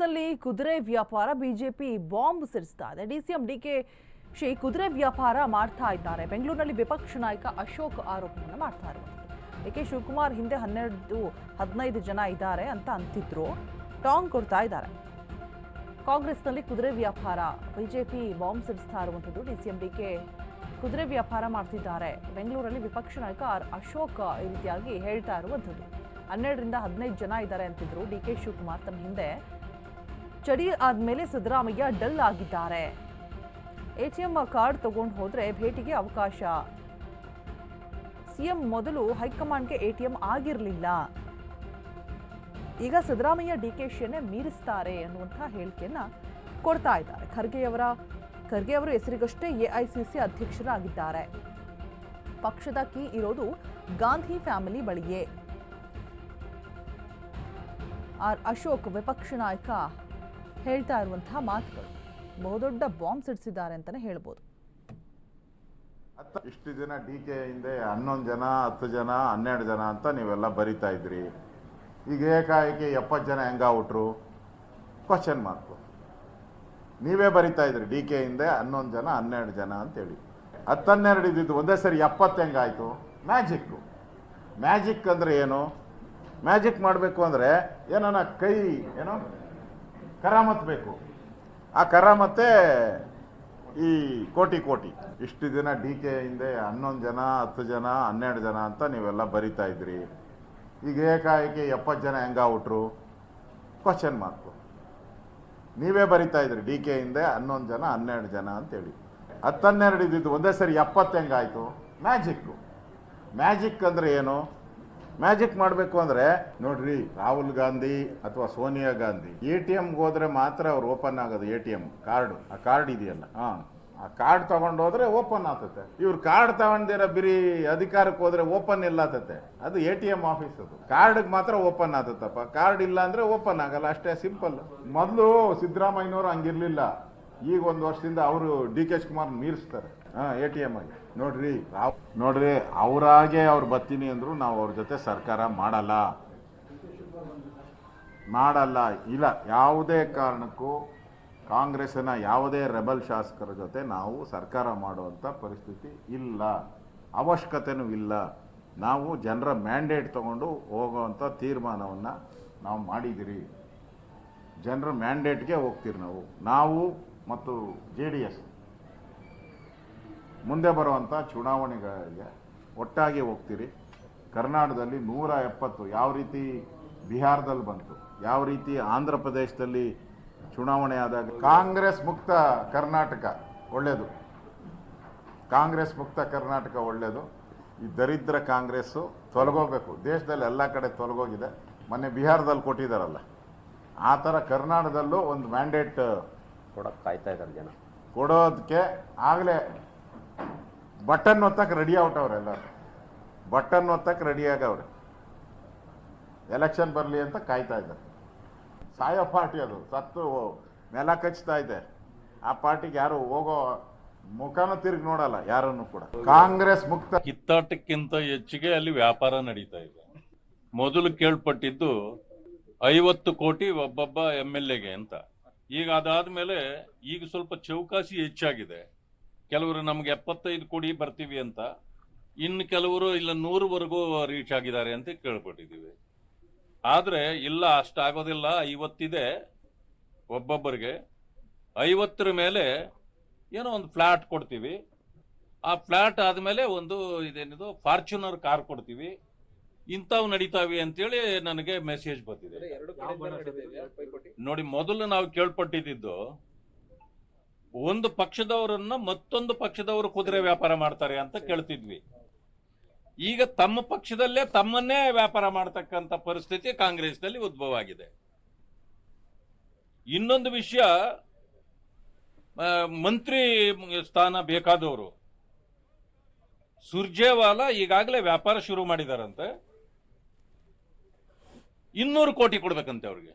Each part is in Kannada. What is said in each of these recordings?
ಕಾಂಗ್ರೆಸ್ನಲ್ಲಿ ಕುದುರೆ ವ್ಯಾಪಾರ ಬಿಜೆಪಿ ಬಾಂಬ್ ಸಿಡಿಸ್ತಾ ಇದೆ. ಡಿಸಿಎಂ ಡಿಕೆ ಶಿ ಕುದುರೆ ವ್ಯಾಪಾರ ಮಾಡ್ತಾ ಇದ್ದಾರೆ. ಬೆಂಗಳೂರಿನಲ್ಲಿ ವಿಪಕ್ಷ ನಾಯಕ ಅಶೋಕ್ ಆರೋಪವನ್ನು ಮಾಡ್ತಾ ಇರುವಂಥದ್ದು. ಡಿಕೆ ಶಿವಕುಮಾರ್ ಹಿಂದೆ 15 ಜನ ಇದ್ದಾರೆ ಅಂತ ಅಂತಿದ್ರು, ಟಾಂಗ್ ಕೊಡ್ತಾ ಇದ್ದಾರೆ. ಕಾಂಗ್ರೆಸ್ನಲ್ಲಿ ಕುದುರೆ ವ್ಯಾಪಾರ ಬಿಜೆಪಿ ಬಾಂಬ್ ಸಿಡಿಸ್ತಾ ಇರುವಂಥದ್ದು. ಡಿಸಿಎಂ ಡಿಕೆ ಕುದುರೆ ವ್ಯಾಪಾರ ಮಾಡ್ತಿದ್ದಾರೆ. ಬೆಂಗಳೂರಲ್ಲಿ ವಿಪಕ್ಷ ನಾಯಕ ಅಶೋಕ್ ಈ ರೀತಿಯಾಗಿ ಹೇಳ್ತಾ ಇರುವಂಥದ್ದು. 12-15 ಜನ ಇದ್ದಾರೆ ಅಂತಿದ್ರು. ಡಿಕೆ ಶಿವಕುಮಾರ್ ತಮ್ಮ ಹಿಂದೆ ಚಡಿ ಆದ್ಮೇಲೆ ಸಿದ್ದರಾಮಯ್ಯ ಡಲ್ ಆಗಿದ್ದಾರೆ. ಎಟಿಎಂ ಕಾರ್ಡ್ ತಗೊಂಡು ಹೋದ್ರೆ ಭೇಟಿಗೆ ಅವಕಾಶ. ಸಿಎಂ ಮೊದಲು ಹೈಕಮಾಂಡ್ಗೆ ಎಟಿಎಂ ಆಗಿರಲಿಲ್ಲ, ಈಗ ಸಿದ್ದರಾಮಯ್ಯ ಡಿಕೆಶಿಯನ್ನೇ ಮೀರಿಸ್ತಾರೆ ಅನ್ನುವಂಥ ಹೇಳಿಕೆಯನ್ನ ಕೊಡ್ತಾ ಇದ್ದಾರೆ. ಖರ್ಗೆ ಅವರು ಹೆಸರಿಗಷ್ಟೇ ಎಐಸಿಸಿ ಅಧ್ಯಕ್ಷರಾಗಿದ್ದಾರೆ. ಪಕ್ಷದ ಕೀ ಇರೋದು ಗಾಂಧಿ ಫ್ಯಾಮಿಲಿ ಬಳಿಯೇ. ಅಶೋಕ್ ವಿಪಕ್ಷ ನಾಯಕ ಹೇಳ್ತಾ ಇರುವಂತಹ ಮಾತುಗಳು ಬಹುದೊಡ್ಡ ಬಾಂಬ್ ಸಿಡಿಸಿದ್ದಾರೆ ಅಂತಾನೆ ಹೇಳ್ಬೋದು. ಇಷ್ಟು ದಿನ ಡಿಕೆ ಹಿಂದೆ 11 ಜನ 10 ಜನ 12 ಜನ ಅಂತ ನೀವೆಲ್ಲ ಬರಿತಾ ಇದ್ರಿ. ಈಗ ಏಕಾಏಕಿ 70 ಜನ ಹೆಂಗಾಗ್ಬಿಟ್ರು? Question mark. ನೀವೇ ಬರಿತಾ ಇದ್ರಿ ಡಿಕೆ ಹಿಂದೆ 11 ಜನ 12 ಜನ ಅಂತೇಳಿ. 10-12 ಇದ್ದಿದ್ದು ಒಂದೇ ಸರಿ 70 ಹೆಂಗಾಯ್ತು? ಮ್ಯಾಜಿಕ್ ಅಂದ್ರೆ ಏನು? ಮ್ಯಾಜಿಕ್ ಮಾಡಬೇಕು ಅಂದರೆ ಏನೋ ಕೈ ಏನೋ ಕರಾಮತ್ ಬೇಕು. ಆ ಕರಾಮತ್ತೇ ಈ ಕೋಟಿ. ಇಷ್ಟು ದಿನ ಡಿಕೆ ಹಿಂದೆ 11 ಜನ 10 ಜನ 12 ಜನ ಅಂತ ನೀವೆಲ್ಲ ಬರಿತಾ ಇದ್ರಿ. ಈಗ ಏಕಾಏಕಿ 70 ಜನ ಹೆಂಗಾಗ್ಬಿಟ್ರು? Question mark. ನೀವೇ ಬರಿತಾ ಇದ್ರಿ ಡಿಕೆ ಹಿಂದೆ 11 ಜನ 12 ಜನ ಅಂತೇಳಿ. 10-12 ಇದ್ದಿದ್ದು ಒಂದೇ ಸರಿ 70 ಹೆಂಗಾಯ್ತು? ಮ್ಯಾಜಿಕ್ ಅಂದ್ರೆ ಏನು? ಮ್ಯಾಜಿಕ್ ಮಾಡಬೇಕು ಅಂದರೆ ನೋಡ್ರಿ, ರಾಹುಲ್ ಗಾಂಧಿ ಅಥವಾ ಸೋನಿಯಾ ಗಾಂಧಿ ಎಟಿಎಂಗೆ ಹೋದ್ರೆ ಮಾತ್ರ ಅವ್ರು ಓಪನ್ ಆಗೋದು. ಎಟಿಎಂ ಕಾರ್ಡ್ ಇದೆಯಲ್ಲ, ಆ ಕಾರ್ಡ್ ತಗೊಂಡು ಹೋದ್ರೆ ಓಪನ್ ಆಗ್ತತೆ. ಇವ್ರು ಕಾರ್ಡ್ ತಗೊಂಡಿರೋ ಬಿರಿ ಅಧಿಕಾರಕ್ಕೆ ಹೋದ್ರೆ ಓಪನ್ ಇಲ್ಲ ಆಗ್ತತೆ. ಅದು ಎಟಿಎಂ ಆಫೀಸ್, ಅದು ಕಾರ್ಡ್ಗೆ ಮಾತ್ರ ಓಪನ್ ಆಗ್ತತ್ತಪ್ಪ. ಕಾರ್ಡ್ ಇಲ್ಲ ಅಂದ್ರೆ ಓಪನ್ ಆಗಲ್ಲ, ಅಷ್ಟೇ ಸಿಂಪಲ್. ಮೊದಲು ಸಿದ್ದರಾಮಯ್ಯನವರು ಹಂಗಿರ್ಲಿಲ್ಲ. ಈಗ 1 ವರ್ಷದಿಂದ ಅವರು ಡಿಕೆ ಶಿವಕುಮಾರ್ ಮೀರಿಸ್ತಾರೆ ಎಟಿಎಂ ಆಗಿ. ನೋಡ್ರಿ ಅವರಾಗೆ ಅವ್ರು ಬರ್ತೀನಿ ಅಂದ್ರು ನಾವು ಅವ್ರ ಜೊತೆ ಸರ್ಕಾರ ಮಾಡಲ್ಲ. ಇಲ್ಲ, ಯಾವುದೇ ಕಾರಣಕ್ಕೂ ಕಾಂಗ್ರೆಸ್ಸಿನ ಯಾವುದೇ ರೆಬಲ್ ಶಾಸಕರ ಜೊತೆ ನಾವು ಸರ್ಕಾರ ಮಾಡುವಂಥ ಪರಿಸ್ಥಿತಿ ಇಲ್ಲ, ಅವಶ್ಯಕತೆನೂ ಇಲ್ಲ. ನಾವು ಜನರ ಮ್ಯಾಂಡೇಟ್ ತಗೊಂಡು ಹೋಗುವಂಥ ತೀರ್ಮಾನವನ್ನು ನಾವು ಮಾಡಿದ್ದೀರಿ. ಜನರ ಮ್ಯಾಂಡೇಟ್ಗೆ ಹೋಗ್ತೀರಿ ನಾವು ಮತ್ತು JDS ಮುಂದೆ ಬರುವಂಥ ಚುನಾವಣೆಗಳಿಗೆ ಒಟ್ಟಾಗಿ ಹೋಗ್ತೀರಿ. ಕರ್ನಾಟಕದಲ್ಲಿ 170 ಯಾವ ರೀತಿ ಬಿಹಾರದಲ್ಲಿ ಬಂತು, ಯಾವ ರೀತಿ ಆಂಧ್ರ ಪ್ರದೇಶದಲ್ಲಿ ಚುನಾವಣೆ ಆದಾಗ ಕಾಂಗ್ರೆಸ್ ಮುಕ್ತ ಕರ್ನಾಟಕ ಒಳ್ಳೆಯದು. ಈ ದರಿದ್ರ ಕಾಂಗ್ರೆಸ್ಸು ತೊಲಗೋಬೇಕು. ದೇಶದಲ್ಲಿ ಎಲ್ಲ ಕಡೆ ತೊಲಗೋಗಿದೆ. ಮೊನ್ನೆ ಬಿಹಾರದಲ್ಲಿ ಕೊಟ್ಟಿದ್ದಾರಲ್ಲ, ಆ ಥರ ಕರ್ನಾಟಕದಲ್ಲೂ ಒಂದು ಮ್ಯಾಂಡೇಟ್ ಕೊಡೋಕ್ಕೆ ಕಾಯ್ತಾ ಇದ್ದಾರೆ ಜನ. ಕೊಡೋದಕ್ಕೆ ಆಗಲೇ ಬಟನ್ ಒತ್ತಕ್ಕೆ ರೆಡಿ ಆಗ್ಬಿಟ್ಟವ್ರೆ. ಎಲ್ಲರೂ ಬಟನ್ ಒತ್ತಕ್ಕೆ ರೆಡಿ ಆಗವ್ರೆ. ಎಲೆಕ್ಷನ್ ಬರಲಿ ಅಂತ ಕಾಯ್ತಾ ಇದ್ದಾರೆ. ಸಾಯೋ ಪಾರ್ಟಿ ಅದು, ಸತ್ತು ನೆಲ ಕಚ್ತಾ ಇದೆ. ಆ ಪಾರ್ಟಿಗೆ ಯಾರು ಹೋಗೋ ಮುಖನೂ ತಿರುಗಿ ನೋಡಲ್ಲ ಯಾರನ್ನು ಕೂಡ. ಕಾಂಗ್ರೆಸ್ ಮುಕ್ತ ಕಿತ್ತಾಟಕ್ಕಿಂತ ಹೆಚ್ಚಿಗೆ ಅಲ್ಲಿ ವ್ಯಾಪಾರ ನಡೀತಾ ಇದೆ. ಮೊದಲು ಕೇಳ್ಪಟ್ಟಿದ್ದು 50 ಕೋಟಿ ಒಬ್ಬೊಬ್ಬ MLAಗೆ ಅಂತ. ಈಗ ಅದಾದ್ಮೇಲೆ ಈಗ ಸ್ವಲ್ಪ ಚೌಕಾಸಿ ಹೆಚ್ಚಾಗಿದೆ. ಕೆಲವರು ನಮ್ಗೆ 75 ಕೋಟಿ ಬರ್ತೀವಿ ಅಂತ, ಇನ್ನು ಕೆಲವರು ಇಲ್ಲ 100ವರೆಗೂ ರೀಚ್ ಆಗಿದ್ದಾರೆ ಅಂತ ಕೇಳ್ಪಟ್ಟಿದ್ದೀವಿ. ಆದ್ರೆ ಇಲ್ಲ, ಅಷ್ಟಾಗೋದಿಲ್ಲ. 50 ಇದೆ ಒಬ್ಬೊಬ್ಬರಿಗೆ. 50ರ ಮೇಲೆ ಏನೋ ಒಂದು ಫ್ಲಾಟ್ ಕೊಡ್ತೀವಿ. ಆ ಫ್ಲಾಟ್ ಆದ್ಮೇಲೆ ಒಂದು ಇದೇನಿದು ಫಾರ್ಚುನರ್ ಕಾರ್ ಕೊಡ್ತೀವಿ. ಇಂಥವು ನಡೀತಾವೆ ಅಂತೇಳಿ ನನಗೆ ಮೆಸೇಜ್ ಬಂದಿದೆ. ನೋಡಿ, ಮೊದಲು ನಾವು ಕೇಳ್ಪಟ್ಟಿದ್ದು ಒಂದು ಪಕ್ಷದವರನ್ನ ಮತ್ತೊಂದು ಪಕ್ಷದವರು ಕುದುರೆ ವ್ಯಾಪಾರ ಮಾಡ್ತಾರೆ ಅಂತ ಕೇಳ್ತಿದ್ವಿ. ಈಗ ತಮ್ಮ ಪಕ್ಷದಲ್ಲೇ ತಮ್ಮನ್ನೇ ವ್ಯಾಪಾರ ಮಾಡ್ತಕ್ಕಂಥ ಪರಿಸ್ಥಿತಿ ಕಾಂಗ್ರೆಸ್ನಲ್ಲಿ ಉದ್ಭವ ಆಗಿದೆ. ಇನ್ನೊಂದು ವಿಷಯ, ಮಂತ್ರಿ ಸ್ಥಾನ ಬೇಕಾದವರು ಸುರ್ಜೇವಾಲಾ ಈಗಾಗಲೇ ವ್ಯಾಪಾರ ಶುರು ಮಾಡಿದಾರಂತೆ. 200 ಕೋಟಿ ಕೊಡ್ಬೇಕಂತೆ ಅವ್ರಿಗೆ.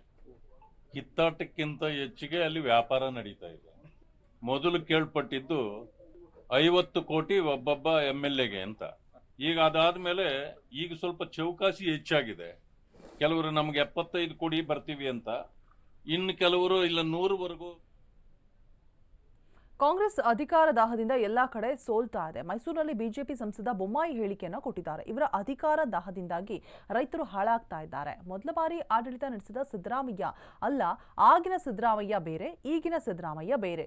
ಕಿತ್ತಾಟಕ್ಕಿಂತ ಹೆಚ್ಚಿಗೆ ಅಲ್ಲಿ ವ್ಯಾಪಾರ ನಡೀತಾ ಇದೆ. ಮೊದಲು ಕೇಳ್ಪಟ್ಟಿದ್ದು 50 ಕೋಟಿ ಒಬ್ಬೊಬ್ಬ MLAಗೆ ಅಂತ. ಈಗ ಅದಾದ್ಮೇಲೆ ಈಗ ಸ್ವಲ್ಪ ಚೌಕಾಸಿ ಹೆಚ್ಚಾಗಿದೆ. ಕೆಲವರು ನಮ್ಗೆ 75 ಕೋಟಿ ಬರ್ತೀವಿ ಅಂತ, ಇನ್ನು ಕೆಲವರು ಇಲ್ಲ 100ವರೆಗೂ. ಕಾಂಗ್ರೆಸ್ ಅಧಿಕಾರ ದಾಹದಿಂದ ಎಲ್ಲಾ ಕಡೆ ಸೋಲ್ತಾ ಇದೆ. ಮೈಸೂರಿನಲ್ಲಿ ಬಿಜೆಪಿ ಸಂಸದ ಬೊಮ್ಮಾಯಿ ಹೇಳಿಕೆಯನ್ನು ಕೊಟ್ಟಿದ್ದಾರೆ. ಇವರ ಅಧಿಕಾರ ದಾಹದಿಂದಾಗಿ ರೈತರು ಹಾಳಾಗ್ತಾ ಇದ್ದಾರೆ. ಮೊದಲ ಬಾರಿ ಆಡಳಿತ ನಡೆಸಿದ ಸಿದ್ದರಾಮಯ್ಯ ಅಲ್ಲ, ಆಗಿನ ಸಿದ್ದರಾಮಯ್ಯ ಬೇರೆ, ಈಗಿನ ಸಿದ್ದರಾಮಯ್ಯ ಬೇರೆ.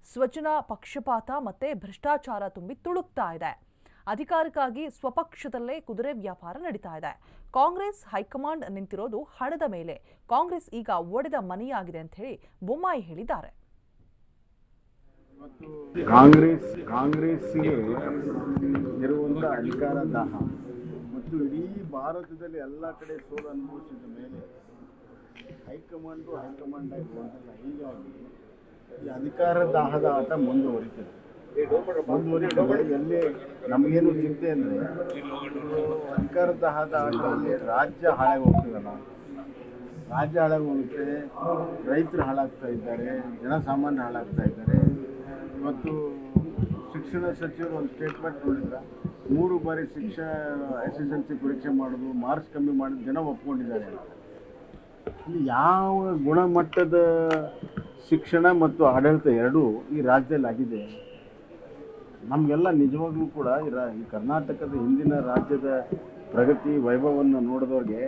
ಸ್ವಜನ ಪಕ್ಷಪಾತ ಮತ್ತೆ ಭ್ರಷ್ಟಾಚಾರ ತುಂಬಿ ತುಳುಕ್ತಾ ಇದೆ. ಅಧಿಕಾರಕ್ಕಾಗಿ ಸ್ವಪಕ್ಷದಲ್ಲೇ ಕುದುರೆ ವ್ಯಾಪಾರ ನಡೀತಾ ಇದೆ. ಕಾಂಗ್ರೆಸ್ ಹೈಕಮಾಂಡ್ ನಿಂತಿರೋದು ಹಣದ ಮೇಲೆ. ಕಾಂಗ್ರೆಸ್ ಈಗ ಒಡೆದ ಮನೆಯಾಗಿದೆ ಅಂತ ಹೇಳಿ ಬೊಮ್ಮಾಯಿ ಹೇಳಿದ್ದಾರೆ. ಕಾಂಗ್ರೆಸ್ಸಿಗೆ ಇರುವಂಥ ಅಧಿಕಾರ ದಾಹ ಮತ್ತು ಇಡೀ ಭಾರತದಲ್ಲಿ ಎಲ್ಲ ಕಡೆ ಸೋಲು ಅನುಭವಿಸಿದ ಮೇಲೆ ಹೈಕಮಾಂಡ್ ಆಗಿ ಬಂದಿಲ್ಲ. ಹೀಗಾಗಿ ಈ ಅಧಿಕಾರ ದಾಹದ ಆಟ ಮುಂದುವರಿತದೆ. ಎಲ್ಲಿ ನಮಗೇನು ಚಿಂತೆ ಅಂದರೆ ಅಧಿಕಾರ ದಾಹದ ಆಟದಲ್ಲಿ ರಾಜ್ಯ ಹಾಳಾಗಿ ಹೋಗ್ತದಲ್ಲ, ರಾಜ್ಯ ಹಾಳಾಗಿ ಹೋಗುತ್ತೆ, ರೈತರು ಹಾಳಾಗ್ತಾ ಇದ್ದಾರೆ, ಜನಸಾಮಾನ್ಯ ಹಾಳಾಗ್ತಾ ಇದ್ದಾರೆ. ಇವತ್ತು ಶಿಕ್ಷಣ ಸಚಿವರು ಒಂದು ಸ್ಟೇಟ್ಮೆಂಟ್ ನೋಡಿದ್ರೆ 3 ಬಾರಿ SSLC ಪರೀಕ್ಷೆ ಮಾಡೋದು, ಮಾರ್ಕ್ಸ್ ಕಮ್ಮಿ ಮಾಡೋದು ಜನ ಒಪ್ಕೊಂಡಿದ್ದಾರೆ. ಇಲ್ಲಿ ಯಾವ ಗುಣಮಟ್ಟದ ಶಿಕ್ಷಣ ಮತ್ತು ಆಡಳಿತ ಎರಡೂ ಈ ರಾಜ್ಯದಲ್ಲಿ ಆಗಿದೆ. ನಮಗೆಲ್ಲ ನಿಜವಾಗ್ಲೂ ಕೂಡ ಈ ಕರ್ನಾಟಕದ ಹಿಂದಿನ ರಾಜ್ಯದ ಪ್ರಗತಿ ವೈಭವವನ್ನು ನೋಡಿದವ್ರಿಗೆ